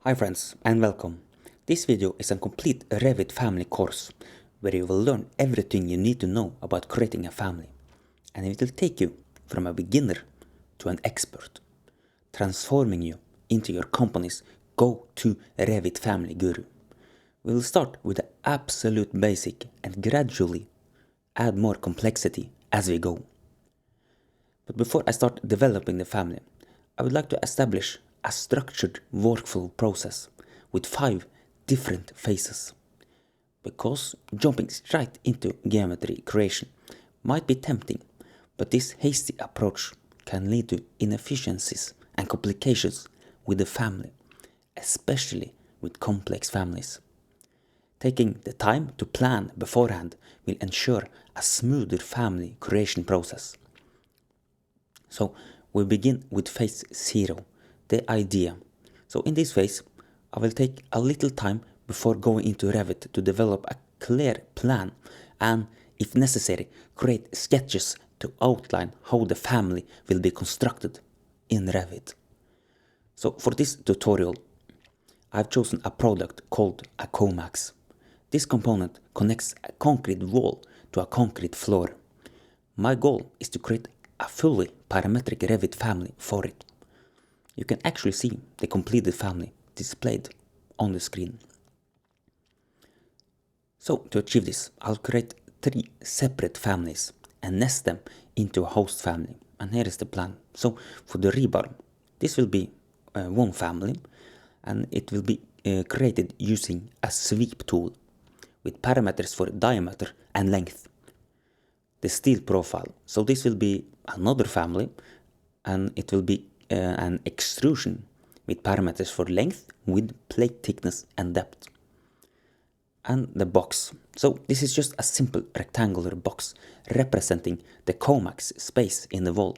Hi friends and welcome. This video is a complete Revit family course where you will learn everything you need to know about creating a family, and it will take you from a beginner to an expert, transforming you into your company's go-to Revit family guru. We will start with the absolute basic and gradually add more complexity as we go. But before I start developing the family, I would like to establish a structured workflow process with 5 different phases. Because jumping straight into geometry creation might be tempting, but this hasty approach can lead to inefficiencies and complications with the family, especially with complex families. Taking the time to plan beforehand will ensure a smoother family creation process. So we begin with phase 0, the idea. So in this phase, I will take a little time before going into Revit to develop a clear plan and, if necessary, create sketches to outline how the family will be constructed in Revit. So for this tutorial, I've chosen a product called a Comax. This component connects a concrete wall to a concrete floor. My goal is to create a fully parametric Revit family for it. You can actually see the completed family displayed on the screen. So to achieve this, I'll create 3 separate families and nest them into a host family. And here is the plan. So for the rebar, this will be one family, and it will be created using a sweep tool with parameters for diameter and length. The steel profile, so this will be another family, and it will be an extrusion with parameters for length, width, plate thickness and depth. And the box, so this is just a simple rectangular box representing the Comax space in the wall.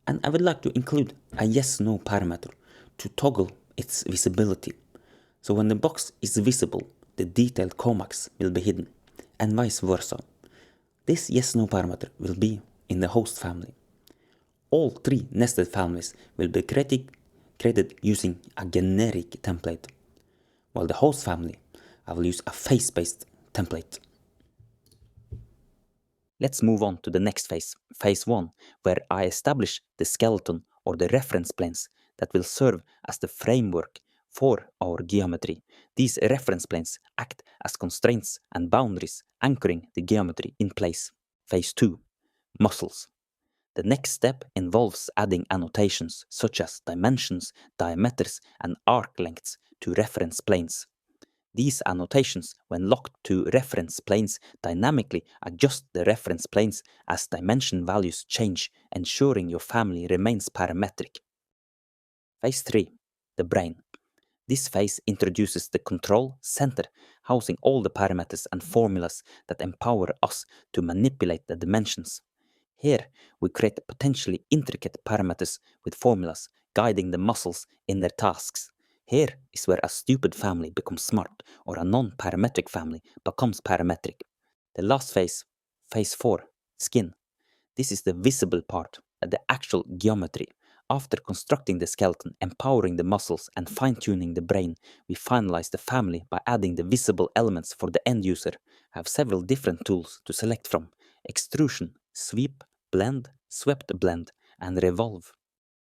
And I would like to include a yes-no parameter to toggle its visibility. So when the box is visible, the detailed Comax will be hidden, and vice versa. This yes-no parameter will be in the host family. All 3 nested families will be created using a generic template, while the host family, I will use a face-based template. Let's move on to the next phase, phase 1, where I establish the skeleton or the reference planes that will serve as the framework for our geometry. These reference planes act as constraints and boundaries anchoring the geometry in place. Phase 2, muscles. The next step involves adding annotations such as dimensions, diameters, and arc lengths to reference planes. These annotations, when locked to reference planes, dynamically adjust the reference planes as dimension values change, ensuring your family remains parametric. Phase 3, the brain. This phase introduces the control center, housing all the parameters and formulas that empower us to manipulate the dimensions. Here, we create potentially intricate parameters with formulas guiding the muscles in their tasks. Here is where a stupid family becomes smart, or a non-parametric family becomes parametric. The last phase, phase 4, skin. This is the visible part, the actual geometry. After constructing the skeleton, empowering the muscles, and fine-tuning the brain, we finalize the family by adding the visible elements for the end user. I have several different tools to select from: extrusion, sweep, blend, swept blend, and revolve.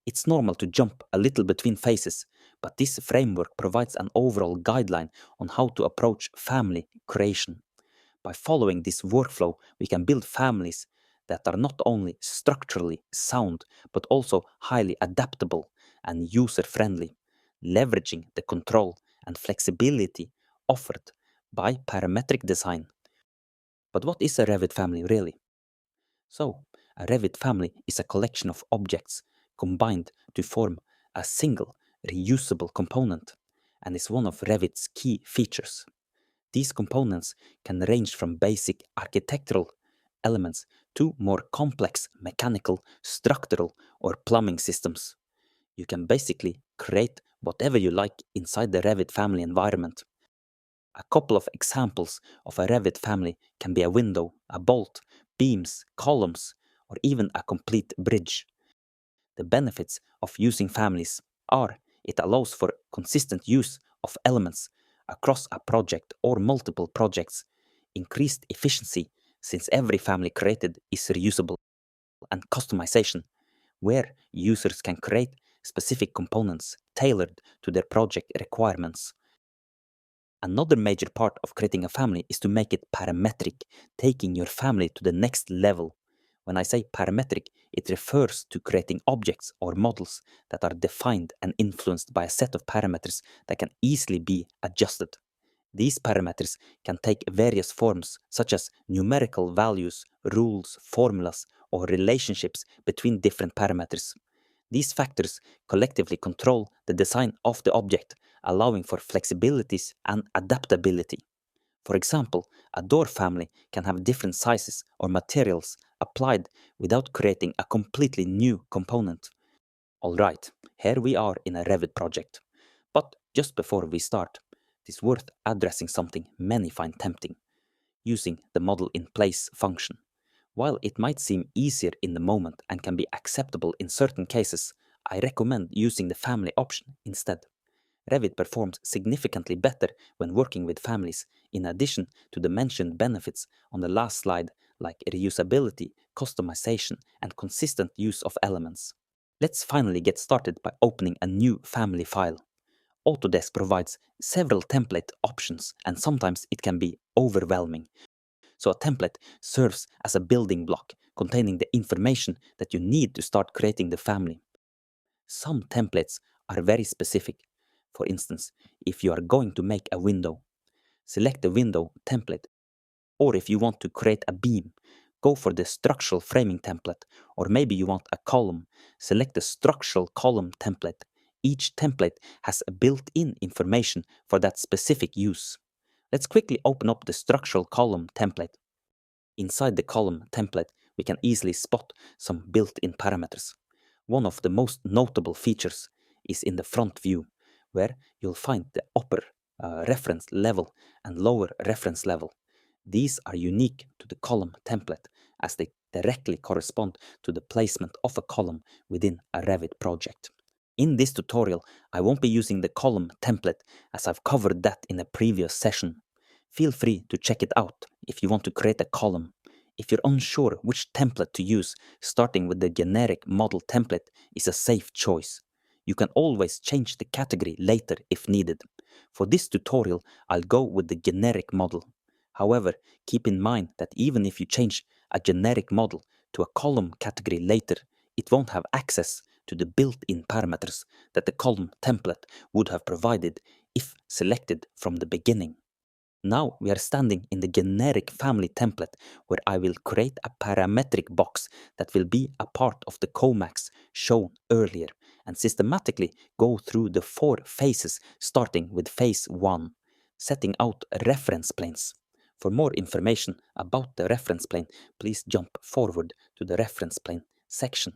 It's normal to jump a little between phases, but this framework provides an overall guideline on how to approach family creation. By following this workflow, we can build families that are not only structurally sound, but also highly adaptable and user-friendly, leveraging the control and flexibility offered by parametric design. But what is a Revit family really? So, a Revit family is a collection of objects combined to form a single reusable component, and is one of Revit's key features. These components can range from basic architectural elements to more complex mechanical, structural, or plumbing systems. You can basically create whatever you like inside the Revit family environment. A couple of examples of a Revit family can be a window, a bolt, beams, columns, or even a complete bridge. The benefits of using families are It allows for consistent use of elements across a project or multiple projects, increased efficiency since every family created is reusable, and customization, where users can create specific components tailored to their project requirements. Another major part of creating a family is to make it parametric, taking your family to the next level. When I say parametric, it refers to creating objects or models that are defined and influenced by a set of parameters that can easily be adjusted. These parameters can take various forms, such as numerical values, rules, formulas, or relationships between different parameters. These factors collectively control the design of the object, allowing for flexibilities and adaptability. For example, a door family can have different sizes or materials applied without creating a completely new component. Alright, here we are in a Revit project. But just before we start, it is worth addressing something many find tempting: using the model in place function. While it might seem easier in the moment and can be acceptable in certain cases, I recommend using the family option instead. Revit performs significantly better when working with families, in addition to the mentioned benefits on the last slide, like reusability, customization, and consistent use of elements. Let's finally get started by opening a new family file. Autodesk provides several template options, and sometimes it can be overwhelming. So a template serves as a building block containing the information that you need to start creating the family. Some templates are very specific. For instance, if you are going to make a window, select the window template. Or if you want to create a beam, go for the structural framing template. Or maybe you want a column, select the structural column template. Each template has a built-in information for that specific use. Let's quickly open up the structural column template. Inside the column template, we can easily spot some built-in parameters. One of the most notable features is in the front view, where you'll find the upper reference level and lower reference level. These are unique to the column template as they directly correspond to the placement of a column within a Revit project. In this tutorial, I won't be using the column template as I've covered that in a previous session. Feel free to check it out if you want to create a column. If you're unsure which template to use, starting with the generic model template is a safe choice. You can always change the category later if needed. For this tutorial, I'll go with the generic model. However, keep in mind that even if you change a generic model to a column category later, it won't have access to the built-in parameters that the column template would have provided if selected from the beginning. Now we are standing in the generic family template where I will create a parametric box that will be a part of the comax shown earlier and systematically go through the 4 phases starting with phase 1, setting out reference planes. For more information about the reference plane, please jump forward to the reference plane section.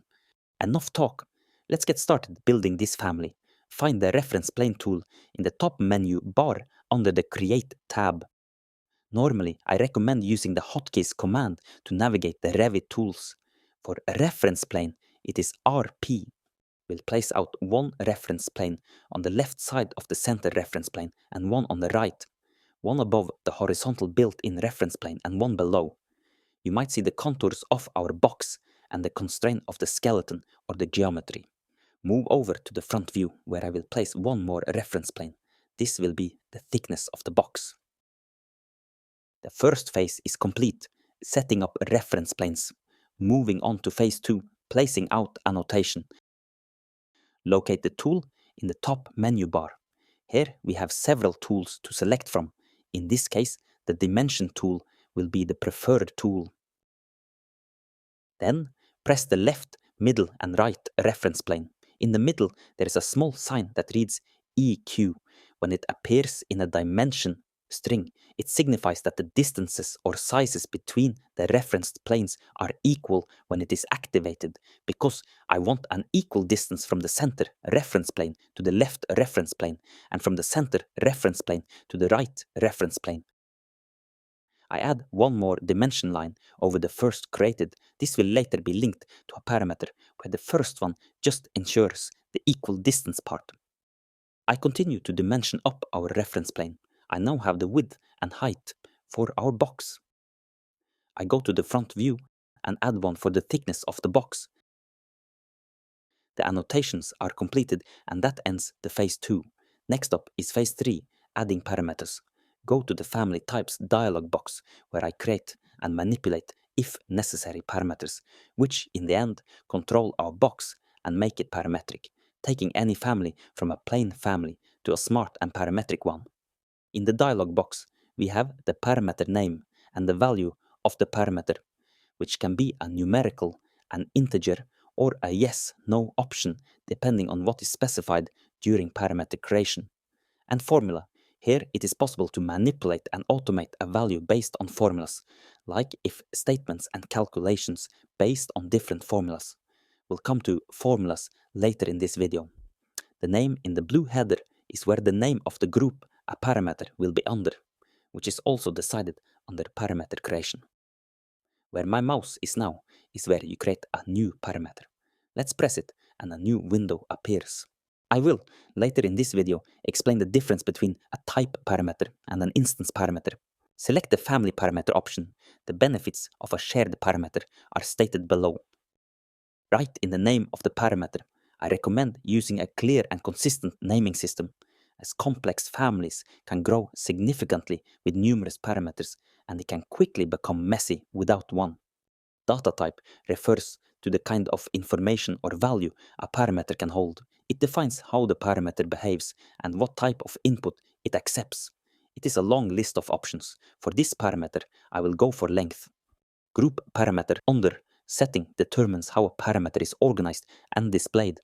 Enough talk. Let's get started building this family. Find the reference plane tool in the top menu bar under the Create tab. Normally, I recommend using the hotkeys command to navigate the Revit tools. For a reference plane, it is RP. We'll place out one reference plane on the left side of the center reference plane and one on the right, one above the horizontal built-in reference plane and one below. You might see the contours of our box and the constraint of the skeleton or the geometry. Move over to the front view where I will place one more reference plane. This will be the thickness of the box. The first phase is complete, setting up reference planes. Moving on to phase 2, placing out annotation. Locate the tool in the top menu bar. Here we have several tools to select from. In this case, the dimension tool will be the preferred tool. Then press the left, middle and right reference plane. In the middle, there is a small sign that reads EQ. When it appears in a dimension string, it signifies that the distances or sizes between the referenced planes are equal when it is activated, because I want an equal distance from the center reference plane to the left reference plane and from the center reference plane to the right reference plane. I add one more dimension line over the first created. This will later be linked to a parameter where the first one just ensures the equal distance part. I continue to dimension up our reference plane. I now have the width and height for our box. I go to the front view and add one for the thickness of the box. The annotations are completed and that ends the phase 2. Next up is phase 3, adding parameters. Go to the family types dialog box where I create and manipulate if necessary parameters, which in the end control our box and make it parametric, taking any family from a plain family to a smart and parametric one. In the dialog box, we have the parameter name and the value of the parameter, which can be a numerical, an integer, or a yes/no option depending on what is specified during parameter creation. And formula. Here it is possible to manipulate and automate a value based on formulas, like if statements and calculations based on different formulas. We'll come to formulas later in this video. The name in the blue header is where the name of the group a parameter will be under, which is also decided under parameter creation. Where my mouse is now is where you create a new parameter. Let's press it and a new window appears. I will, later in this video, explain the difference between a type parameter and an instance parameter. Select the family parameter option. The benefits of a shared parameter are stated below. Write in the name of the parameter. I recommend using a clear and consistent naming system, as complex families can grow significantly with numerous parameters and they can quickly become messy without one. Data type refers to the kind of information or value a parameter can hold. It defines how the parameter behaves and what type of input it accepts. It is a long list of options. For this parameter, I will go for length. Group parameter under setting determines how a parameter is organized and displayed.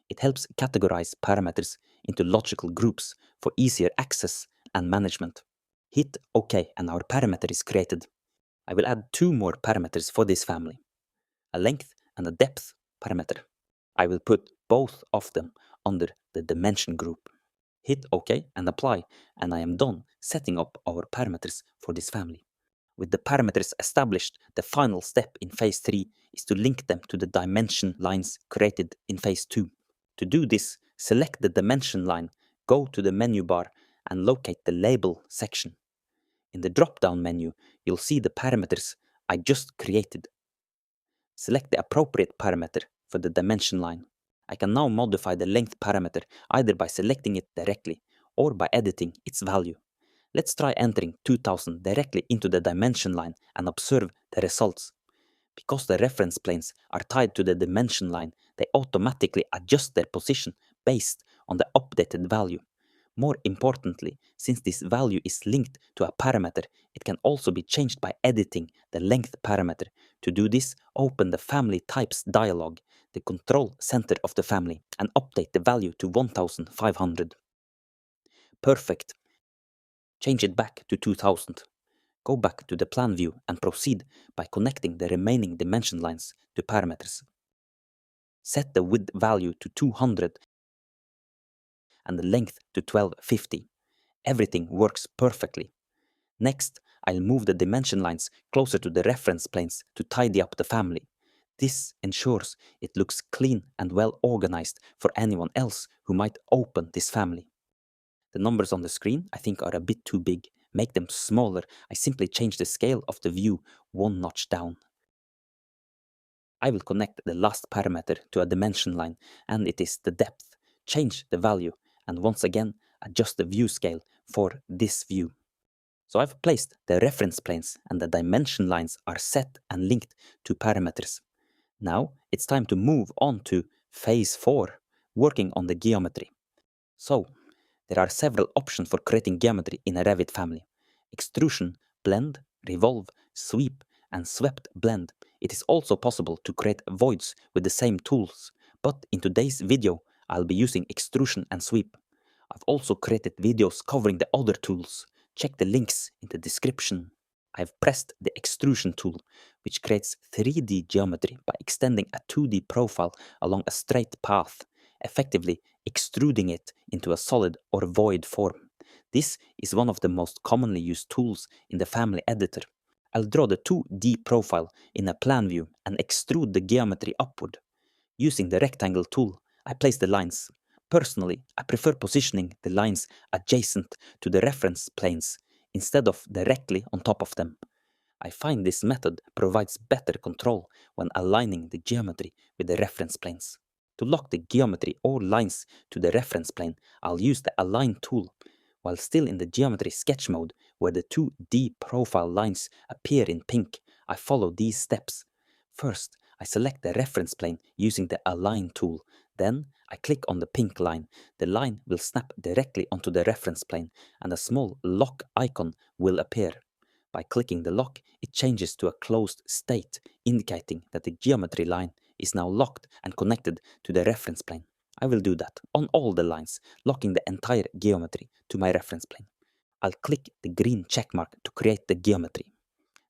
It helps categorize parameters into logical groups for easier access and management. Hit OK and our parameter is created. I will add 2 more parameters for this family, a length and a depth parameter. I will put both of them under the dimension group. Hit OK and apply, and I am done setting up our parameters for this family. With the parameters established, the final step in phase 3 is to link them to the dimension lines created in phase 2. To do this, select the dimension line, go to the menu bar and locate the label section. In the drop-down menu, you'll see the parameters I just created. Select the appropriate parameter for the dimension line. I can now modify the length parameter either by selecting it directly or by editing its value. Let's try entering 2000 directly into the dimension line and observe the results. Because the reference planes are tied to the dimension line, they automatically adjust their position based on the updated value. More importantly, since this value is linked to a parameter, it can also be changed by editing the length parameter. To do this, open the Family Types dialog, the control center of the family, and update the value to 1500. Perfect. Change it back to 2000. Go back to the plan view and proceed by connecting the remaining dimension lines to parameters. Set the width value to 200 and the length to 1250. Everything works perfectly. Next, I'll move the dimension lines closer to the reference planes to tidy up the family. This ensures it looks clean and well organized for anyone else who might open this family. The numbers on the screen I think are a bit too big. Make them smaller. I simply change the scale of the view 1 notch down. I will connect the last parameter to a dimension line, and it is the depth. Change the value, and once again adjust the view scale for this view. So I've placed the reference planes and the dimension lines are set and linked to parameters. Now it's time to move on to phase 4, working on the geometry. So there are several options for creating geometry in a Revit family. Extrusion, blend, revolve, sweep, and swept blend. It is also possible to create voids with the same tools, but in today's video I'll be using extrusion and sweep. I've also created videos covering the other tools. Check the links in the description. I've pressed the extrusion tool, which creates 3D geometry by extending a 2D profile along a straight path, effectively extruding it into a solid or void form. This is one of the most commonly used tools in the family editor. I'll draw the 2D profile in a plan view and extrude the geometry upward. Using the rectangle tool, I place the lines. Personally, I prefer positioning the lines adjacent to the reference planes instead of directly on top of them. I find this method provides better control when aligning the geometry with the reference planes. To lock the geometry or lines to the reference plane, I'll use the Align tool. While still in the geometry sketch mode, where the 2D profile lines appear in pink, I follow these steps. First, I select the reference plane using the Align tool. Then, I click on the pink line. The line will snap directly onto the reference plane, and a small lock icon will appear. By clicking the lock, it changes to a closed state, indicating that the geometry line is now locked and connected to the reference plane. I will do that on all the lines, locking the entire geometry to my reference plane. I'll click the green checkmark to create the geometry.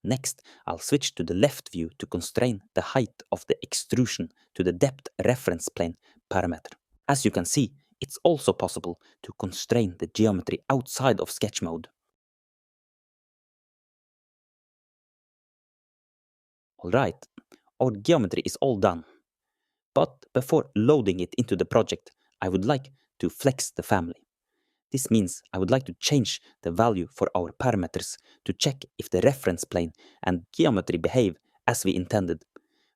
Next, I'll switch to the left view to constrain the height of the extrusion to the depth reference plane parameter. As you can see, it's also possible to constrain the geometry outside of sketch mode. Alright, our geometry is all done. But before loading it into the project, I would like to flex the family. This means I would like to change the value for our parameters to check if the reference plane and geometry behave as we intended.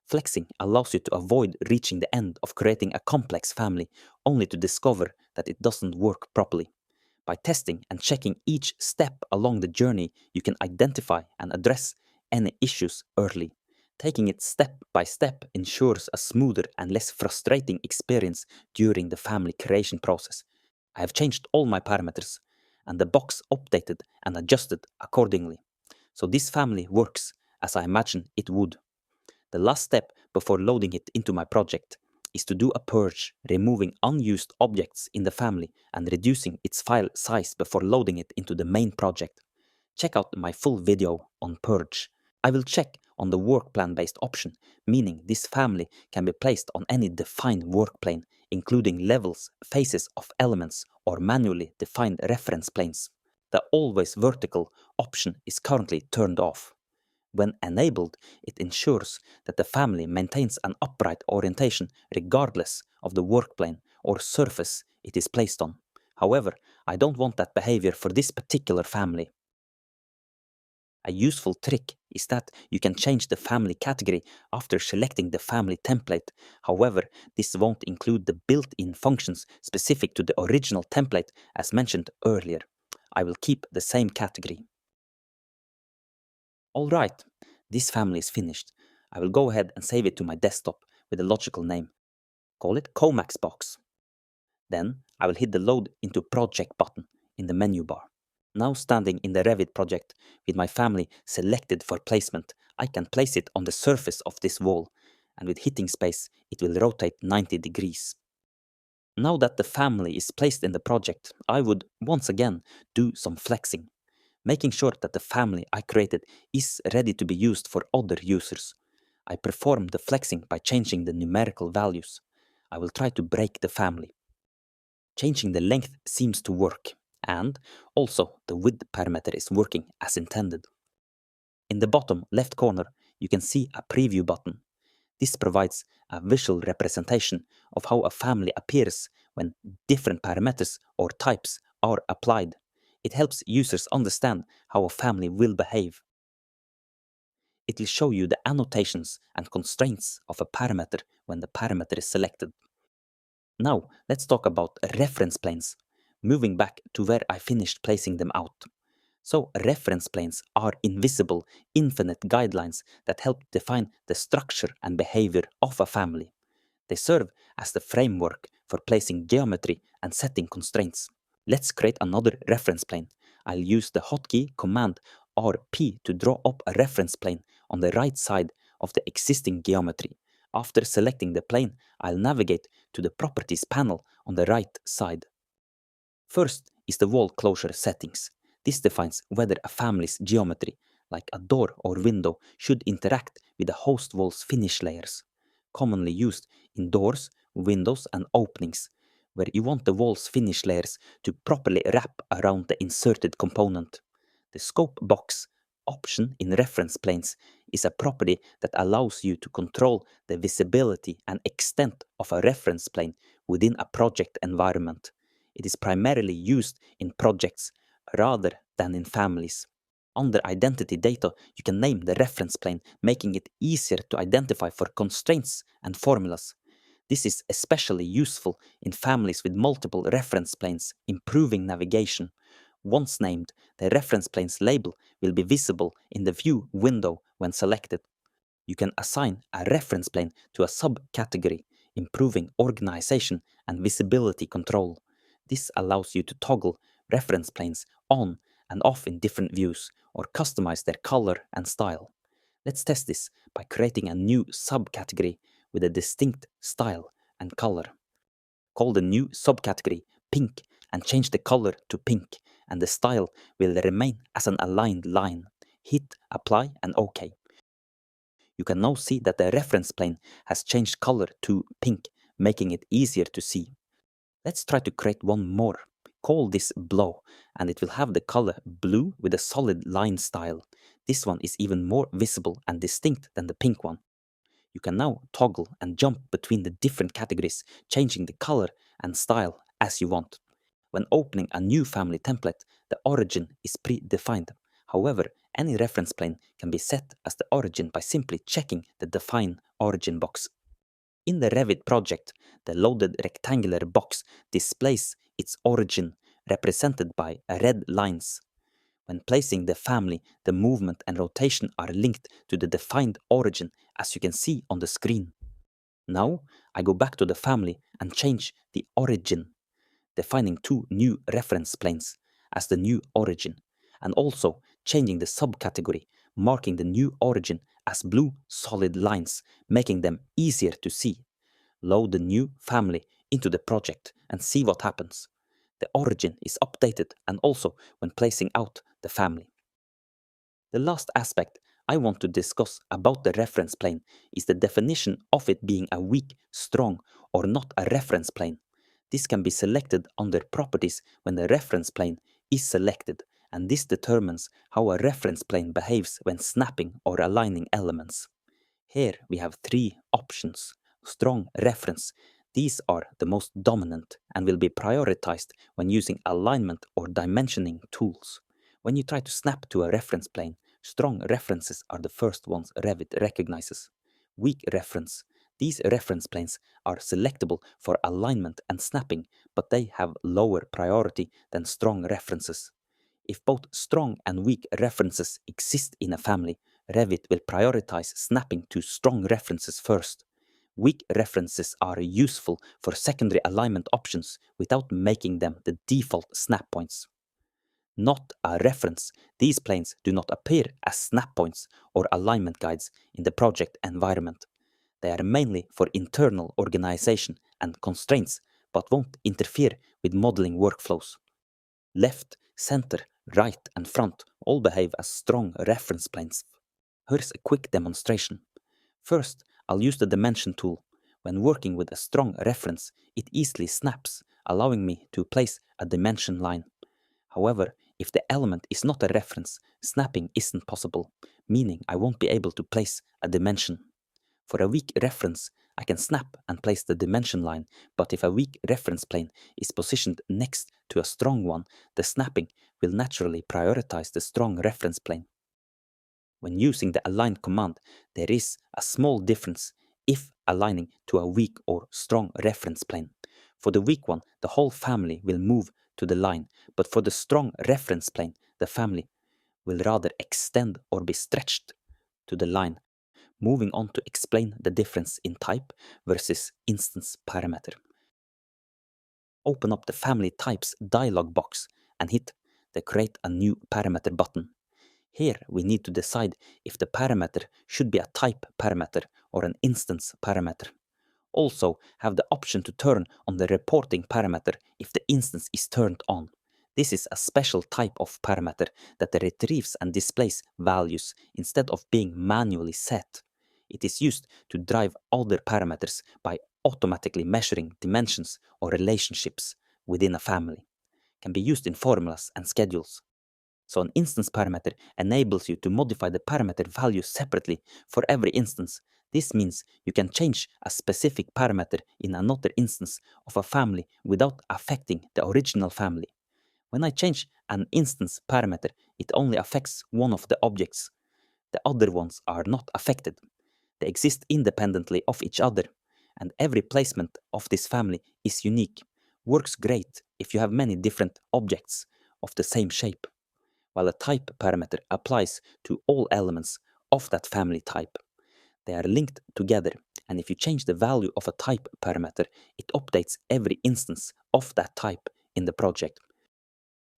Flexing allows you to avoid reaching the end of creating a complex family only to discover that it doesn't work properly. By testing and checking each step along the journey, you can identify and address any issues early. Taking it step by step ensures a smoother and less frustrating experience during the family creation process. I have changed all my parameters, and the box updated and adjusted accordingly. So this family works as I imagined it would. The last step before loading it into my project is to do a purge, removing unused objects in the family and reducing its file size before loading it into the main project. Check out my full video on purge. I will check on the work plan based option, meaning this family can be placed on any defined work plane, including levels, faces of elements, or manually defined reference planes. The always vertical option is currently turned off. When enabled, it ensures that the family maintains an upright orientation regardless of the work plane or surface it is placed on. However, I don't want that behavior for this particular family. A useful trick is that you can change the family category after selecting the family template. However, this won't include the built-in functions specific to the original template as mentioned earlier. I will keep the same category. Alright, this family is finished. I will go ahead and save it to my desktop with a logical name. Call it Comax box. Then I will hit the Load into Project button in the menu bar. Now standing in the Revit project with my family selected for placement, I can place it on the surface of this wall, and with hitting space, it will rotate 90 degrees. Now that the family is placed in the project, I would once again do some flexing, making sure that the family I created is ready to be used for other users. I perform the flexing by changing the numerical values. I will try to break the family. Changing the length seems to work, and also the width parameter is working as intended. In the bottom left corner, you can see a preview button. This provides a visual representation of how a family appears when different parameters or types are applied. It helps users understand how a family will behave. It will show you the annotations and constraints of a parameter when the parameter is selected. Now, let's talk about reference planes, moving back to where I finished placing them out. So, reference planes are invisible, infinite guidelines that help define the structure and behavior of a family. They serve as the framework for placing geometry and setting constraints. Let's create another reference plane. I'll use the hotkey command RP to draw up a reference plane on the right side of the existing geometry. After selecting the plane, I'll navigate to the Properties panel on the right side. First is the wall closure settings. This defines whether a family's geometry, like a door or window, should interact with the host wall's finish layers, commonly used in doors, windows, and openings, where you want the wall's finish layers to properly wrap around the inserted component. The scope box option in reference planes is a property that allows you to control the visibility and extent of a reference plane within a project environment. It is primarily used in projects rather than in families. Under identity data, you can name the reference plane, making it easier to identify for constraints and formulas. This is especially useful in families with multiple reference planes, improving navigation. Once named, the reference plane's label will be visible in the View window when selected. You can assign a reference plane to a subcategory, improving organization and visibility control. This allows you to toggle reference planes on and off in different views, or customize their color and style. Let's test this by creating a new subcategory with a distinct style and color. Call the new subcategory Pink and change the color to pink, and the style will remain as an aligned line. Hit Apply and OK. You can now see that the reference plane has changed color to pink, making it easier to see. Let's try to create one more. Call this Blow, and it will have the color blue with a solid line style. This one is even more visible and distinct than the pink one. You can now toggle and jump between the different categories, changing the color and style as you want. When opening a new family template, the origin is predefined. However, any reference plane can be set as the origin by simply checking the Define Origin box. In the Revit project, the loaded rectangular box displays its origin, represented by red lines. When placing the family, the movement and rotation are linked to the defined origin, as you can see on the screen. Now, I go back to the family and change the origin, defining two new reference planes as the new origin, and also changing the subcategory, marking the new origin as blue solid lines, making them easier to see. Load the new family into the project and see what happens. The origin is updated, and also when placing out the family. The last aspect I want to discuss about the reference plane is the definition of it being a weak, strong, or not a reference plane. This can be selected under Properties when the reference plane is selected, and this determines how a reference plane behaves when snapping or aligning elements. Here we have three options. Strong reference. These are the most dominant and will be prioritized when using alignment or dimensioning tools. When you try to snap to a reference plane, strong references are the first ones Revit recognizes. Weak reference. These reference planes are selectable for alignment and snapping, but they have lower priority than strong references. If both strong and weak references exist in a family, Revit will prioritize snapping to strong references first. Weak references are useful for secondary alignment options without making them the default snap points. Not a reference, these planes do not appear as snap points or alignment guides in the project environment. They are mainly for internal organization and constraints, but won't interfere with modeling workflows. Left, center, right, and front all behave as strong reference planes. Here's a quick demonstration. First, I'll use the dimension tool. When working with a strong reference, it easily snaps, allowing me to place a dimension line. However, if the element is not a reference, snapping isn't possible, meaning I won't be able to place a dimension. For a weak reference, I can snap and place the dimension line, but if a weak reference plane is positioned next to a strong one, the snapping will naturally prioritize the strong reference plane. When using the align command, there is a small difference if aligning to a weak or strong reference plane. For the weak one, the whole family will move to the line, but for the strong reference plane, the family will rather extend or be stretched to the line. Moving on to explain the difference in type versus instance parameter. Open up the Family Types dialog box and hit the Create a New Parameter button. Here we need to decide if the parameter should be a type parameter or an instance parameter. Also have the option to turn on the reporting parameter if the instance is turned on. This is a special type of parameter that retrieves and displays values instead of being manually set. It is used to drive other parameters by automatically measuring dimensions or relationships within a family. Can be used in formulas and schedules. So an instance parameter enables you to modify the parameter value separately for every instance. This means you can change a specific parameter in another instance of a family without affecting the original family. When I change an instance parameter, it only affects one of the objects. The other ones are not affected. They exist independently of each other, and every placement of this family is unique. Works great if you have many different objects of the same shape, while a type parameter applies to all elements of that family type. They are linked together, and if you change the value of a type parameter, it updates every instance of that type in the project.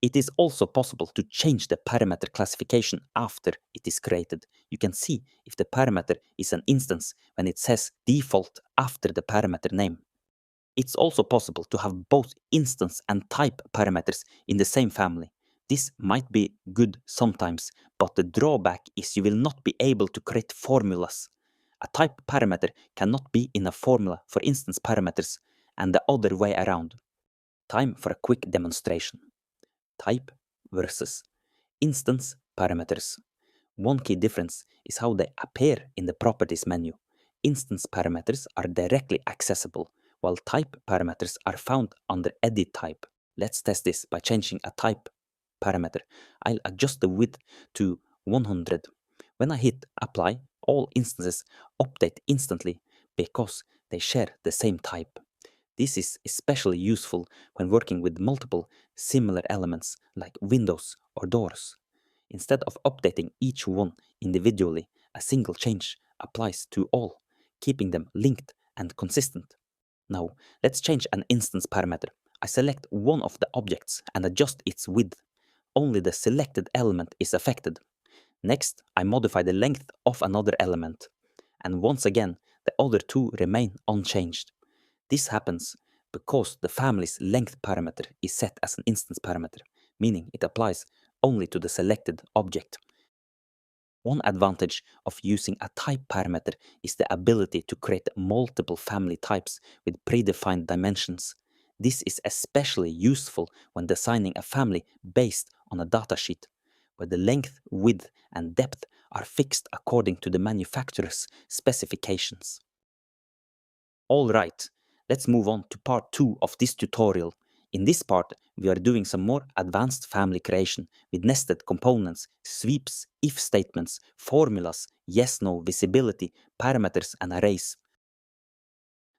It is also possible to change the parameter classification after it is created. You can see if the parameter is an instance when it says default after the parameter name. It's also possible to have both instance and type parameters in the same family. This might be good sometimes, but the drawback is you will not be able to create formulas. A type parameter cannot be in a formula for instance parameters, and the other way around. Time for a quick demonstration. Type versus instance parameters. One key difference is how they appear in the properties menu. Instance parameters are directly accessible, while type parameters are found under edit type. Let's test this by changing a type parameter. I'll adjust the width to 100. When I hit apply, all instances update instantly because they share the same type. This is especially useful when working with multiple similar elements like windows or doors. Instead of updating each one individually, a single change applies to all, keeping them linked and consistent. Now, let's change an instance parameter. I select one of the objects and adjust its width. Only the selected element is affected. Next, I modify the length of another element. And once again, the other two remain unchanged. This happens because the family's length parameter is set as an instance parameter, meaning it applies only to the selected object. One advantage of using a type parameter is the ability to create multiple family types with predefined dimensions. This is especially useful when designing a family based on a datasheet, where the length, width, and depth are fixed according to the manufacturer's specifications. Alright, let's move on to part 2 of this tutorial. In this part, we are doing some more advanced family creation with nested components, sweeps, if statements, formulas, yes-no, visibility, parameters, and arrays.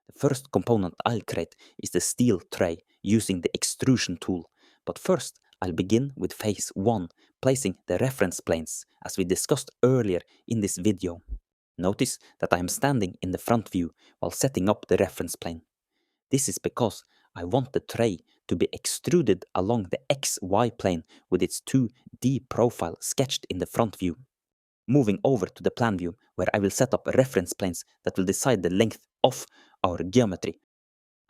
The first component I'll create is the steel tray using the extrusion tool. But first, I'll begin with phase 1, placing the reference planes, as we discussed earlier in this video. Notice that I am standing in the front view while setting up the reference plane. This is because I want the tray to be extruded along the XY plane with its 2D profile sketched in the front view. Moving over to the plan view, where I will set up reference planes that will decide the length of our geometry.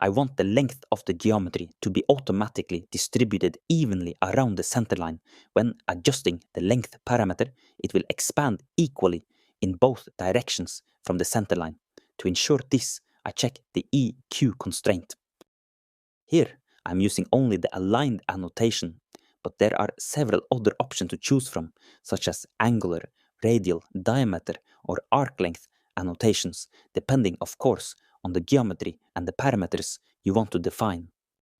I want the length of the geometry to be automatically distributed evenly around the center line. When adjusting the length parameter, it will expand equally in both directions from the center line. To ensure this, I check the EQ constraint. Here, I'm using only the aligned annotation, but there are several other options to choose from, such as angular, radial, diameter, or arc length annotations, depending, of course, on the geometry and the parameters you want to define.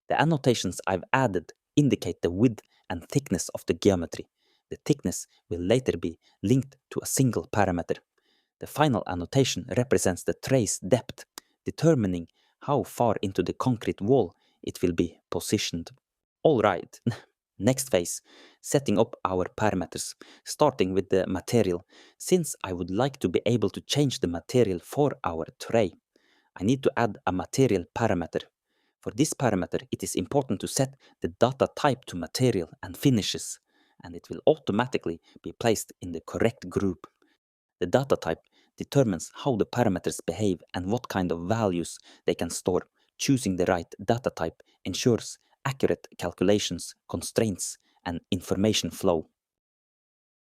The annotations I've added indicate the width and thickness of the geometry. The thickness will later be linked to a single parameter. The final annotation represents the tray's depth, determining how far into the concrete wall it will be positioned. Alright, next phase, setting up our parameters, starting with the material. Since I would like to be able to change the material for our tray, I need to add a material parameter. For this parameter, it is important to set the data type to material and finishes, and it will automatically be placed in the correct group. The data type determines how the parameters behave and what kind of values they can store. Choosing the right data type ensures accurate calculations, constraints, and information flow.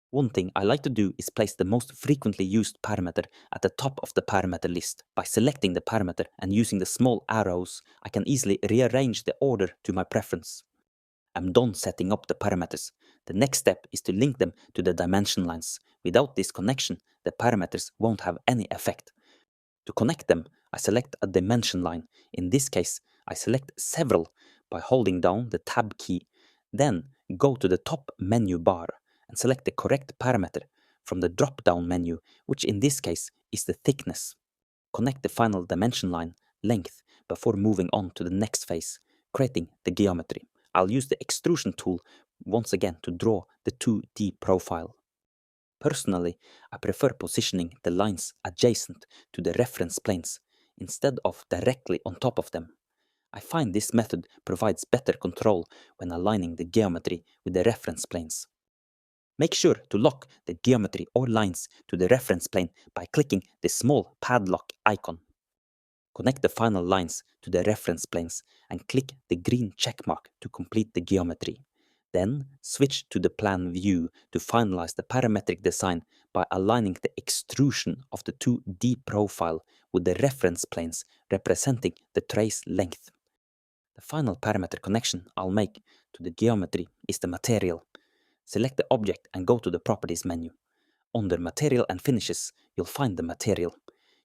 One thing I like to do is place the most frequently used parameter at the top of the parameter list. By selecting the parameter and using the small arrows, I can easily rearrange the order to my preference. I'm done setting up the parameters. The next step is to link them to the dimension lines. Without this connection, the parameters won't have any effect. To connect them, I select a dimension line. In this case, I select several by holding down the Tab key. Then go to the top menu bar and select the correct parameter from the drop-down menu, which in this case is the thickness. Connect the final dimension line, length, before moving on to the next phase, creating the geometry. I'll use the extrusion tool once again to draw the 2D profile. Personally, I prefer positioning the lines adjacent to the reference planes instead of directly on top of them. I find this method provides better control when aligning the geometry with the reference planes. Make sure to lock the geometry or lines to the reference plane by clicking the small padlock icon. Connect the final lines to the reference planes and click the green checkmark to complete the geometry. Then switch to the plan view to finalize the parametric design by aligning the extrusion of the 2D profile with the reference planes representing the trace length. The final parameter connection I'll make to the geometry is the material. Select the object and go to the Properties menu. Under Material and Finishes, you'll find the material.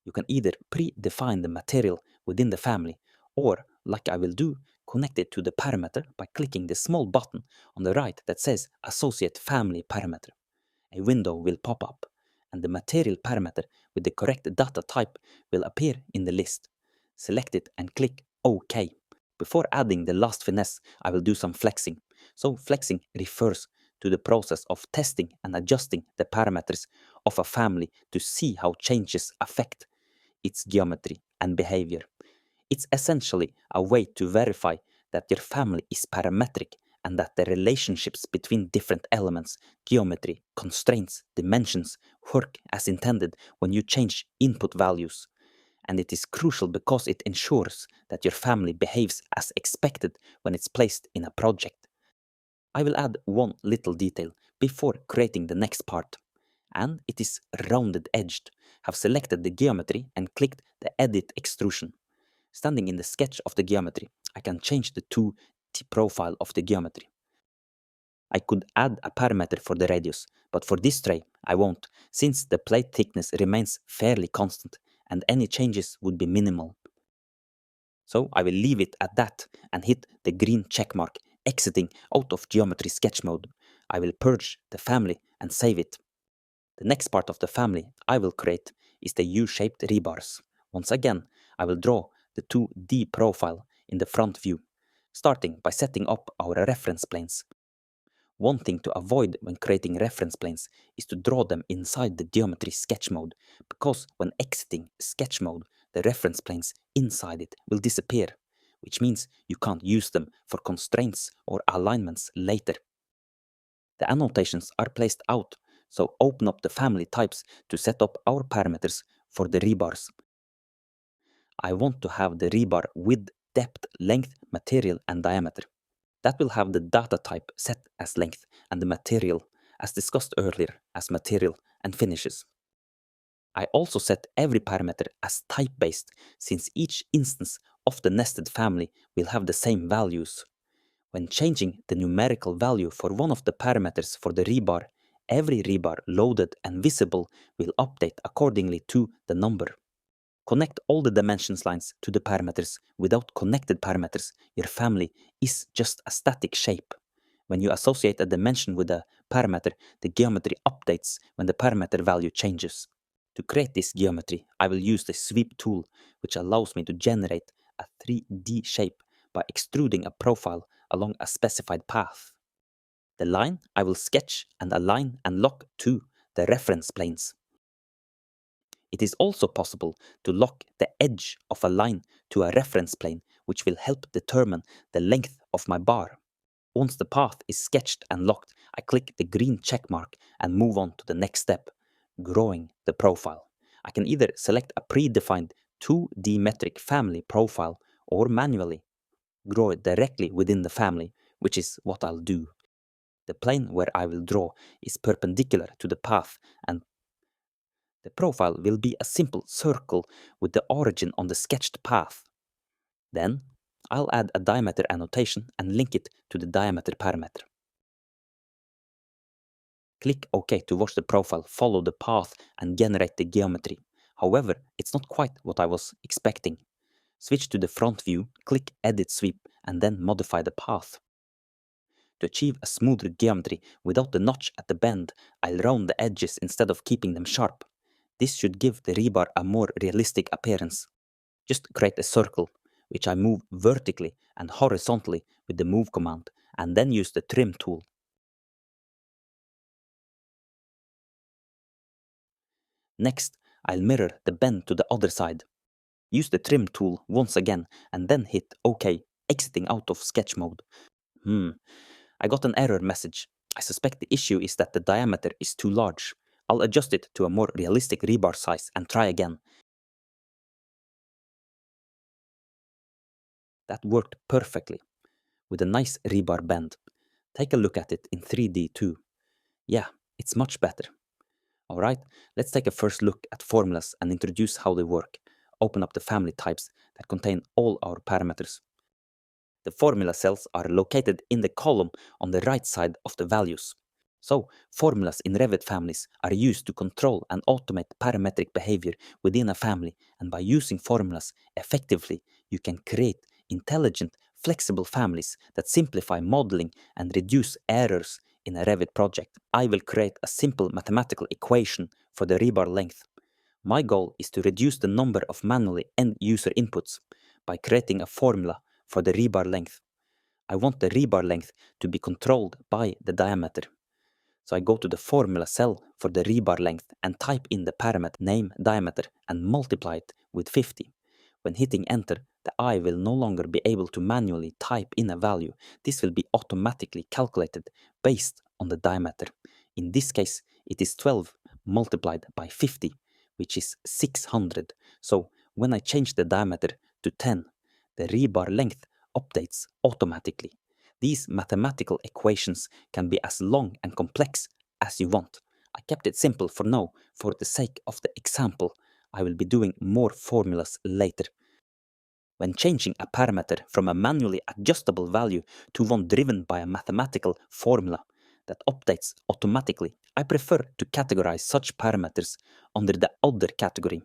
You can either pre-define the material within the family, or, like I will do, connect it to the parameter by clicking the small button on the right that says Associate Family Parameter. A window will pop up, and the material parameter with the correct data type will appear in the list. Select it and click OK. Before adding the last finesse, I will do some flexing. So flexing refers to the process of testing and adjusting the parameters of a family to see how changes affect its geometry and behavior. It's essentially a way to verify that your family is parametric and that the relationships between different elements, geometry, constraints, dimensions work as intended when you change input values. And it is crucial because it ensures that your family behaves as expected when it's placed in a project. I will add one little detail before creating the next part, and it is rounded edged. Have selected the geometry and clicked the Edit Extrusion. Standing in the sketch of the geometry, I can change the 2D profile of the geometry. I could add a parameter for the radius, but for this tray I won't, since the plate thickness remains fairly constant and any changes would be minimal. So I will leave it at that and hit the green checkmark, exiting out of geometry sketch mode. I will purge the family and save it. The next part of the family I will create is the U-shaped rebars. Once again, I will draw the 2D profile in the front view, starting by setting up our reference planes. One thing to avoid when creating reference planes is to draw them inside the geometry sketch mode, because when exiting sketch mode, the reference planes inside it will disappear, which means you can't use them for constraints or alignments later. The annotations are placed out, so open up the family types to set up our parameters for the rebars. I want to have the rebar width, depth, length, material, and diameter. That will have the data type set as length and the material, as discussed earlier, as material and finishes. I also set every parameter as type-based, since each instance of the nested family will have the same values. When changing the numerical value for one of the parameters for the rebar, every rebar loaded and visible will update accordingly to the number. Connect all the dimensions lines to the parameters. Without connected parameters, your family is just a static shape. When you associate a dimension with a parameter, the geometry updates when the parameter value changes. To create this geometry, I will use the sweep tool, which allows me to generate a 3D shape by extruding a profile along a specified path. The line I will sketch and align and lock to the reference planes. It is also possible to lock the edge of a line to a reference plane, which will help determine the length of my bar. Once the path is sketched and locked, I click the green check mark and move on to the next step, growing the profile. I can either select a predefined 2D metric family profile or manually grow it directly within the family, which is what I'll do. The plane where I will draw is perpendicular to the path, and the profile will be a simple circle with the origin on the sketched path. Then I'll add a diameter annotation and link it to the diameter parameter. Click OK to watch the profile follow the path and generate the geometry. However, it's not quite what I was expecting. Switch to the front view, click Edit Sweep, and then modify the path. To achieve a smoother geometry without the notch at the bend, I'll round the edges instead of keeping them sharp. This should give the rebar a more realistic appearance. Just create a circle, which I move vertically and horizontally with the Move command, and then use the Trim tool. Next, I'll mirror the bend to the other side. Use the Trim tool once again, and then hit OK, exiting out of sketch mode. I got an error message. I suspect the issue is that the diameter is too large. I'll adjust it to a more realistic rebar size and try again. That worked perfectly, with a nice rebar bend. Take a look at it in 3D too. Yeah, it's much better. Alright, let's take a first look at formulas and introduce how they work. Open up the family types that contain all our parameters. The formula cells are located in the column on the right side of the values. So, formulas in Revit families are used to control and automate parametric behavior within a family, and by using formulas effectively, you can create intelligent, flexible families that simplify modeling and reduce errors in a Revit project. I will create a simple mathematical equation for the rebar length. My goal is to reduce the number of manually end user inputs by creating a formula for the rebar length. I want the rebar length to be controlled by the diameter. So I go to the formula cell for the rebar length and type in the parameter name diameter and multiply it with 50. When hitting enter, the eye will no longer be able to manually type in a value. This will be automatically calculated based on the diameter. In this case, it is 12 multiplied by 50, which is 600. So when I change the diameter to 10, the rebar length updates automatically. These mathematical equations can be as long and complex as you want. I kept it simple for now for the sake of the example. I will be doing more formulas later. When changing a parameter from a manually adjustable value to one driven by a mathematical formula that updates automatically, I prefer to categorize such parameters under the other category.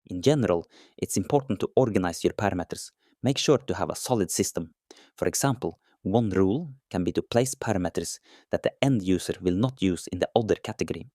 In general, it's important to organize your parameters. Make sure to have a solid system. For example, one rule can be to place parameters that the end user will not use in the other category.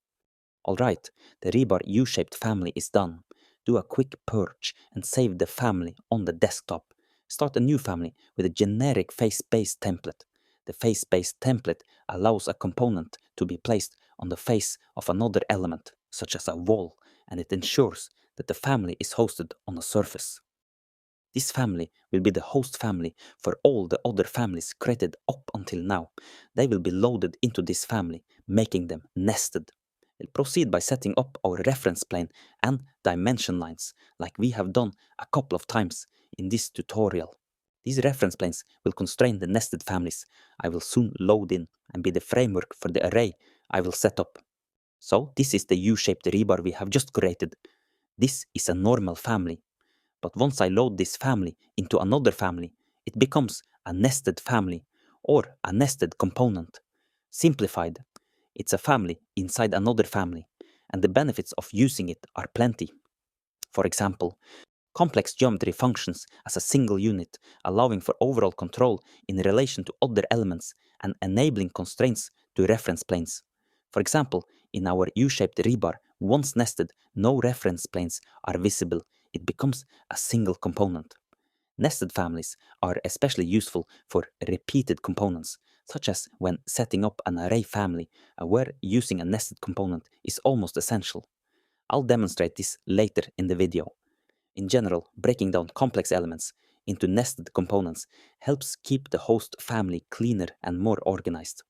Alright, the rebar U-shaped family is done. Do a quick purge and save the family on the desktop. Start a new family with a generic face-based template. The face-based template allows a component to be placed on the face of another element, such as a wall, and it ensures that the family is hosted on a surface. This family will be the host family for all the other families created up until now. They will be loaded into this family, making them nested. We'll proceed by setting up our reference plane and dimension lines, like we have done a couple of times in this tutorial. These reference planes will constrain the nested families I will soon load in and be the framework for the array I will set up. So this is the U-shaped rebar we have just created. This is a normal family. But once I load this family into another family, it becomes a nested family or a nested component. Simplified, it's a family inside another family, and the benefits of using it are plenty. For example, complex geometry functions as a single unit, allowing for overall control in relation to other elements and enabling constraints to reference planes. For example, in our U-shaped rebar, once nested, no reference planes are visible. It becomes a single component. Nested families are especially useful for repeated components, such as when setting up an array family, where using a nested component is almost essential. I'll demonstrate this later in the video. In general, breaking down complex elements into nested components helps keep the host family cleaner and more organized.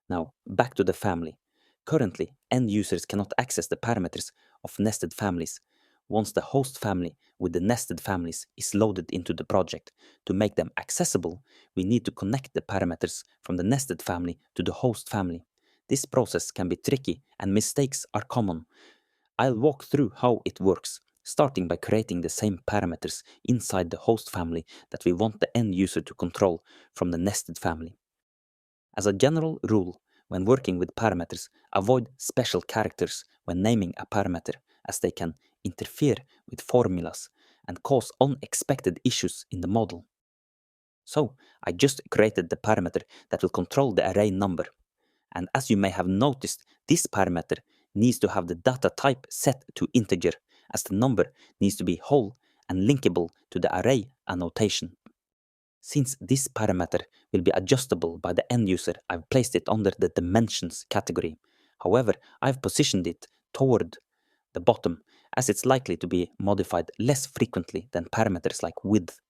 Now, back to the family. Currently, end users cannot access the parameters of nested families. Once the host family with the nested families is loaded into the project, to make them accessible, we need to connect the parameters from the nested family to the host family. This process can be tricky and mistakes are common. I'll walk through how it works. starting by creating the same parameters inside the host family that we want the end user to control from the nested family. As a general rule, when working with parameters, avoid special characters when naming a parameter, as they can interfere with formulas and cause unexpected issues in the model. So, I just created the parameter that will control the array number. And as you may have noticed, this parameter needs to have the data type set to integer, as the number needs to be whole and linkable to the array annotation. Since this parameter will be adjustable by the end user, I've placed it under the dimensions category. However, I've positioned it toward the bottom, as it's likely to be modified less frequently than parameters like width.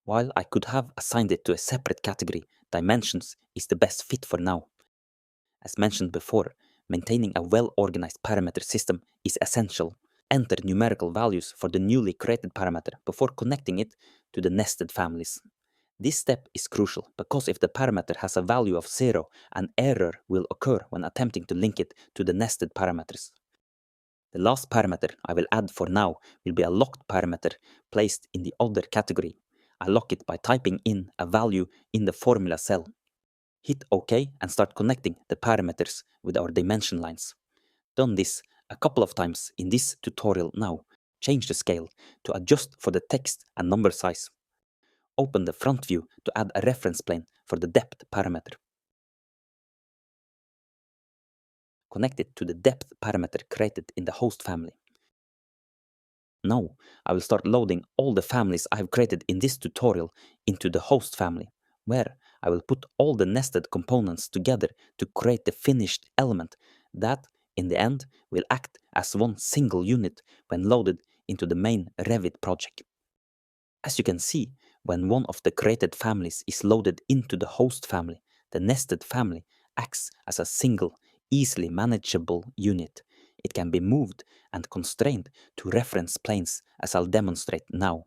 While I could have assigned it to a separate category, dimensions is the best fit for now. As mentioned before, maintaining a well-organized parameter system is essential. Enter numerical values for the newly created parameter before connecting it to the nested families. This step is crucial because if the parameter has a value of 0, an error will occur when attempting to link it to the nested parameters. The last parameter I will add for now will be a locked parameter placed in the other category. I lock it by typing in a value in the formula cell. Hit OK and start connecting the parameters with our dimension lines. Done this a couple of times in this tutorial now. Change the scale to adjust for the text and number size. Open the front view to add a reference plane for the depth parameter. Connect it to the depth parameter created in the host family. Now, I will start loading all the families I have created in this tutorial into the host family, where I will put all the nested components together to create the finished element that, in the end, will act as one single unit when loaded into the main Revit project. As you can see, when one of the created families is loaded into the host family, the nested family acts as a single, easily manageable unit. It can be moved and constrained to reference planes, as I'll demonstrate now.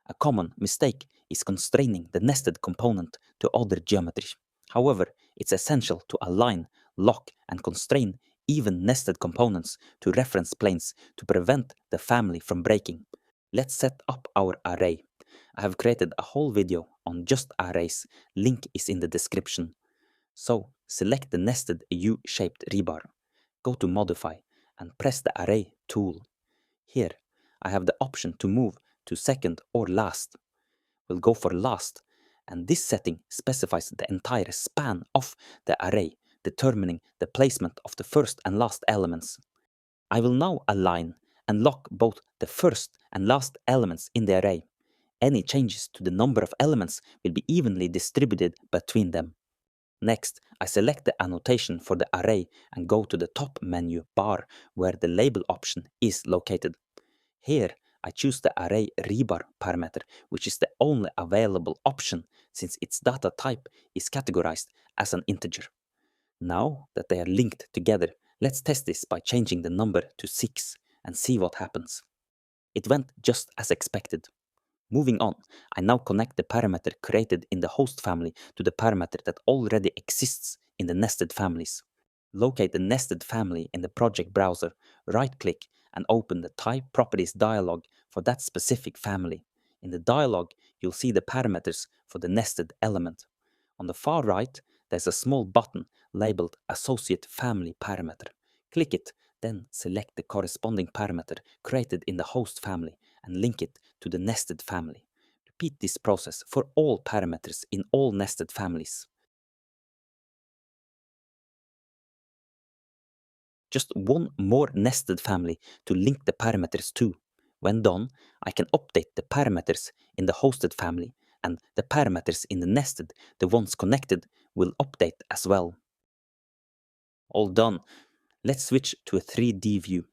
A common mistake is constraining the nested component to other geometries. However, it's essential to align, lock, and constrain even nested components to reference planes to prevent the family from breaking. Let's set up our array. I have created a whole video on just arrays. Link is in the description. So, select the nested U-shaped rebar. Go to Modify and press the Array tool. Here, I have the option to move to second or last. We'll go for last, and this setting specifies the entire span of the array, determining the placement of the first and last elements. I will now align and lock both the first and last elements in the array. Any changes to the number of elements will be evenly distributed between them. Next, I select the annotation for the array and go to the top menu bar where the label option is located. Here, I choose the array rebar parameter, which is the only available option since its data type is categorized as an integer. Now that they are linked together, let's test this by changing the number to 6 and see what happens. It went just as expected. Moving on, I now connect the parameter created in the host family to the parameter that already exists in the nested families. Locate the nested family in the project browser, right-click and open the Type Properties dialog for that specific family. In the dialog, you'll see the parameters for the nested element. On the far right, there's a small button labeled Associate Family Parameter. Click it, then select the corresponding parameter created in the host family and link it to the nested family. Repeat this process for all parameters in all nested families. Just one more nested family to link the parameters to. When done, I can update the parameters in the hosted family, and the parameters in the nested, the ones connected, will update as well. All done. Let's switch to a 3D view.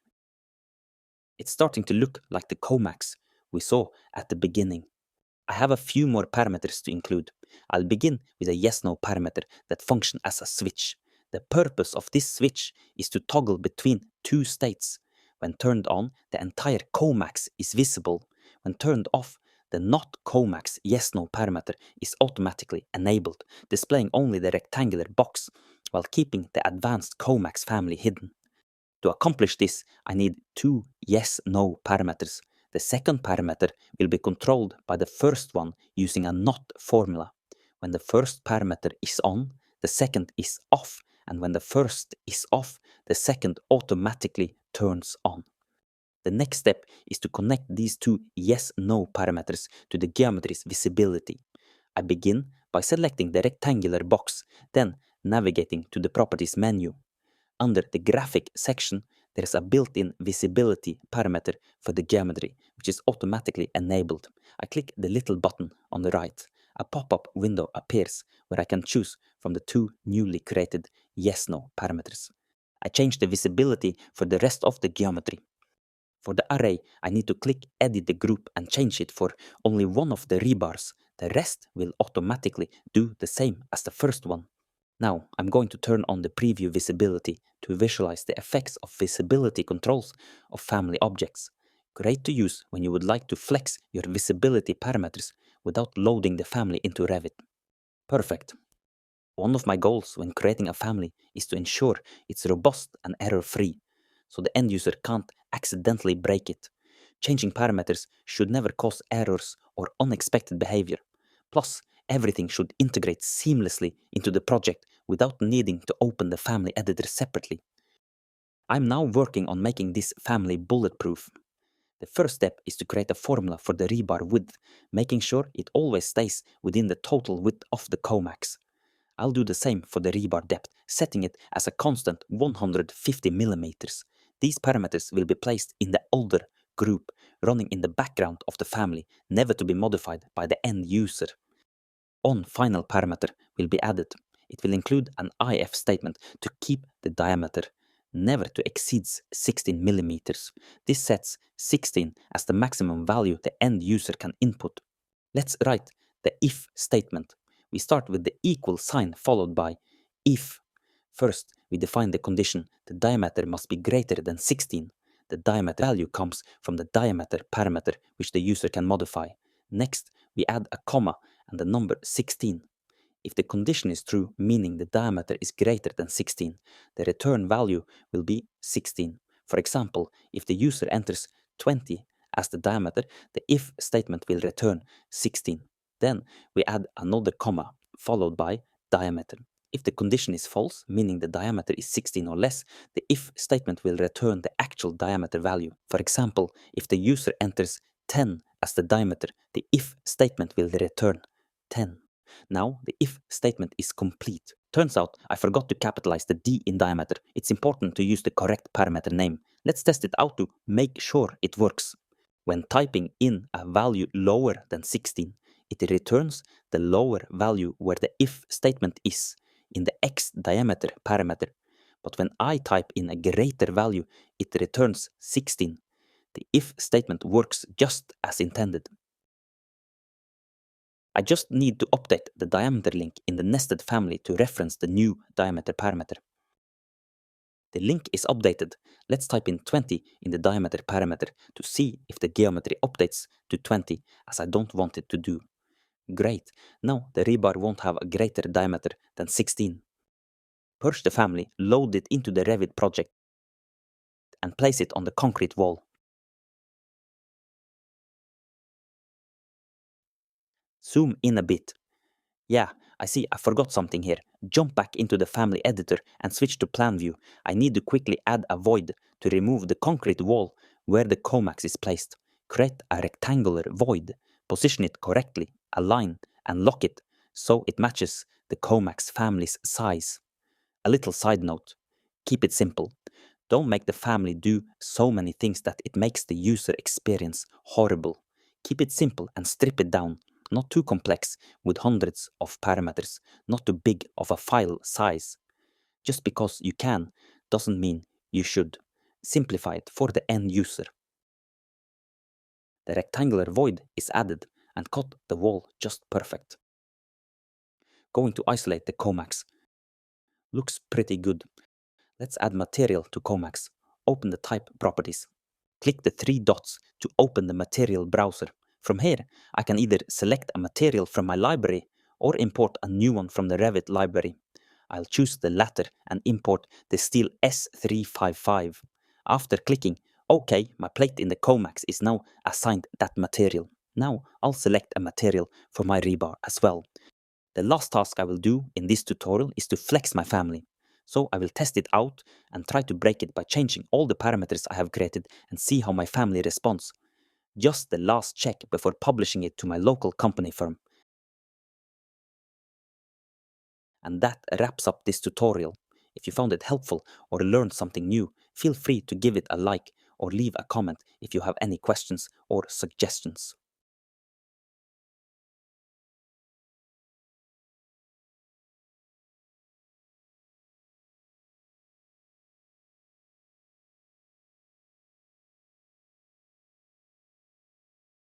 It's starting to look like the Comacs we saw at the beginning. I have a few more parameters to include. I'll begin with a yes-no parameter that functions as a switch. The purpose of this switch is to toggle between two states. When turned on, the entire Comacs is visible. When turned off, the not Comacs yes-no parameter is automatically enabled, displaying only the rectangular box, while keeping the advanced Comacs family hidden. To accomplish this, I need two yes-no parameters. The second parameter will be controlled by the first one using a NOT formula. When the first parameter is on, the second is off, and when the first is off, the second automatically turns on. The next step is to connect these two yes-no parameters to the geometry's visibility. I begin by selecting the rectangular box, then navigating to the Properties menu. Under the Graphic section, there is a built-in visibility parameter for the geometry, which is automatically enabled. I click the little button on the right. A pop-up window appears where I can choose from the two newly created yes-no parameters. I change the visibility for the rest of the geometry. For the array, I need to click Edit the group and change it for only one of the rebars. The rest will automatically do the same as the first one. Now, I'm going to turn on the preview visibility to visualize the effects of visibility controls of family objects. Great to use when you would like to flex your visibility parameters without loading the family into Revit. Perfect. One of my goals when creating a family is to ensure it's robust and error-free, so the end user can't accidentally break it. Changing parameters should never cause errors or unexpected behavior. Plus, everything should integrate seamlessly into the project without needing to open the family editor separately. I'm now working on making this family bulletproof. The first step is to create a formula for the rebar width, making sure it always stays within the total width of the comax. I'll do the same for the rebar depth, setting it as a constant 150 millimeters. These parameters will be placed in the older group, running in the background of the family, never to be modified by the end user. On final parameter will be added. It will include an if statement to keep the diameter never to exceed 16 millimeters. This sets 16 as the maximum value the end user can input. Let's write the if statement. We start with the equal sign followed by if. First, we define the condition the diameter must be greater than 16. The diameter value comes from the diameter parameter which the user can modify. Next, we add a comma and the number 16. If the condition is true, meaning the diameter is greater than 16, the return value will be 16. For example, if the user enters 20 as the diameter, the if statement will return 16. Then we add another comma, followed by diameter. If the condition is false, meaning the diameter is 16 or less, the if statement will return the actual diameter value. For example, if the user enters 10 as the diameter, the if statement will return 10. Now the if statement is complete. Turns out I forgot to capitalize the D in diameter. It's important to use the correct parameter name. Let's test it out to make sure it works. When typing in a value lower than 16, it returns the lower value where the if statement is, in the X diameter parameter. But when I type in a greater value, it returns 16. The if statement works just as intended. I just need to update the diameter link in the nested family to reference the new diameter parameter. The link is updated. Let's type in 20 in the diameter parameter to see if the geometry updates to 20 as I don't want it to do. Great, now the rebar won't have a greater diameter than 16. Purge the family, load it into the Revit project and place it on the concrete wall. Zoom in a bit. Yeah, I see I forgot something here. Jump back into the family editor and switch to plan view. I need to quickly add a void to remove the concrete wall where the comax is placed. Create a rectangular void, position it correctly, align and lock it so it matches the comax family's size. A little side note, keep it simple. Don't make the family do so many things that it makes the user experience horrible. Keep it simple and strip it down. Not too complex with hundreds of parameters, not too big of a file size. Just because you can doesn't mean you should. Simplify it for the end user. The rectangular void is added and cut the wall just perfect. Going to isolate the comax. Looks pretty good. Let's add material to comax. Open the type properties. Click the three dots to open the material browser. From here, I can either select a material from my library or import a new one from the Revit library. I'll choose the latter and import the steel S355. After clicking Okay, my plate in the Comax is now assigned that material. Now I'll select a material for my rebar as well. The last task I will do in this tutorial is to flex my family. So I will test it out and try to break it by changing all the parameters I have created and see how my family responds. Just the last check before publishing it to my local company firm. And that wraps up this tutorial. If you found it helpful or learned something new, feel free to give it a like or leave a comment if you have any questions or suggestions.